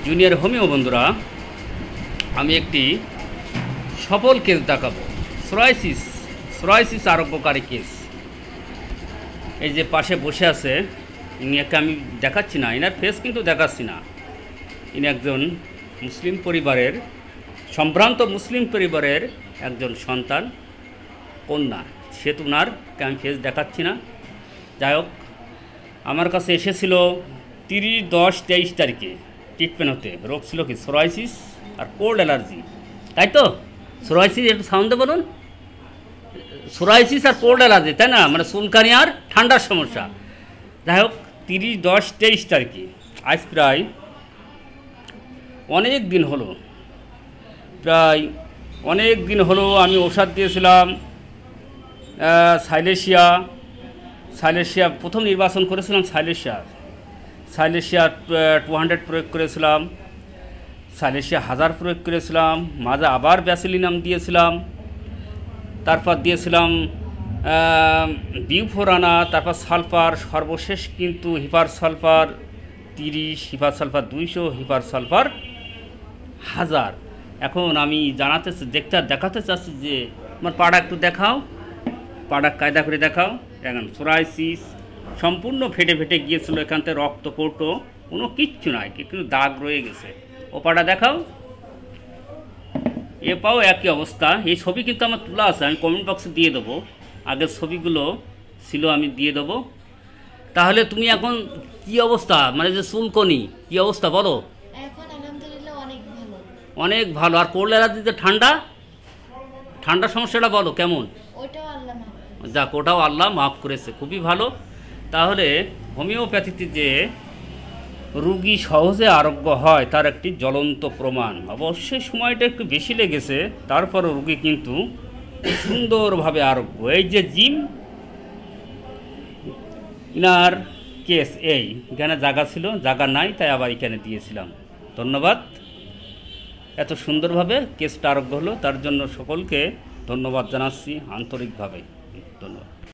Junior homeo বন্ধুরা, আমি একটি সফল কেস দেখাবো। সোরাইসিস আরোগ্যকারী কেস। এই যে পাশে বসে আছে, ইনিকে আমি দেখাচ্ছি না, ইনার ফেস কিন্তু দেখাচ্ছি না। ইনি একজন মুসলিম পরিবারের, সম্ভ্রান্ত মুসলিম পরিবারের একজন সন্তান, কন্যা। সেহেতু উনারকে আমি ফেস দেখাচ্ছি না। যাই হোক, আমার কাছে এসেছিল 30-10-23 তারিখে ট্রিটমেন্ট হতে। রোগ ছিল কি? সোরাইসিস আর কোল্ড অ্যালার্জি, তাই তো? সোরাইসিস একটু সাউন্ডে বলুন। সোরাইসিস আর কোল্ড অ্যালার্জি, তাই না? মানে চুলকানি আর ঠান্ডার সমস্যা। যাই হোক, 30-10-23 তারিখে, আজ প্রায় অনেক দিন হলো, আমি ওষুধ দিয়েছিলাম। সাইলেশিয়া প্রথম নির্বাচন করেছিলাম। সাইলেশিয়া 200 প্রয়োগ করেছিলাম, সাইলেশিয়া 1000 প্রয়োগ করেছিলাম। মাঝে আবার ব্যাসিলিনাম দিয়েছিলাম, তারপর দিয়েছিলাম বিউফোরানা, তারপর সালফার, সর্বশেষ কিন্তু hepar sulphur 30, hepar sulphur 200, hepar sulphur 1000। এখন আমি দেখাতে চাচ্ছি যে আমার পাড়া একটু দেখাও, পাড়া কায়দা করে দেখাও। এখন সোরাইসিস সম্পূর্ণ ফেটে গিয়েছিল, এখান থেকে রক্ত কৌটো কোনো কিচ্ছু নাই, কিন্তু দাগ রয়ে গেছে। ও পাড়া দেখাও। এ পাও একই অবস্থা। এই ছবি কিন্তু আমার তোলা আছে, আমি কমেন্ট বক্সে দিয়ে দেবো। আগের ছবিগুলো ছিল, আমি দিয়ে দেবো। তাহলে তুমি এখন কি অবস্থা, মানে যে চুলকনি কি অবস্থা বলো? এখন আলহামদুলিল্লাহ অনেক ভালো। আর কোল্ড অ্যালার্জিতে ঠান্ডা সমস্যাটা বলো কেমন? যাক, ওটাও আল্লাহ মাফ করেছে, খুবই ভালো। তাহলে হোমিওপ্যাথিতে যে রুগী সহজে আরোগ্য হয় তার একটি জ্বলন্ত প্রমাণ। অবশ্যই সময়টা একটু বেশি লেগেছে, তারপরও রুগী কিন্তু সুন্দরভাবে আরোগ্য। এই যে জিম, ইনার কেস এখানে জায়গা ছিল, জায়গা নাই, তাই আবার এখানে দিয়েছিলাম। ধন্যবাদ। এত সুন্দরভাবে কেসটা আরোগ্য হলো, তার জন্য সকলকে ধন্যবাদ জানাচ্ছি আন্তরিকভাবে। ধন্যবাদ।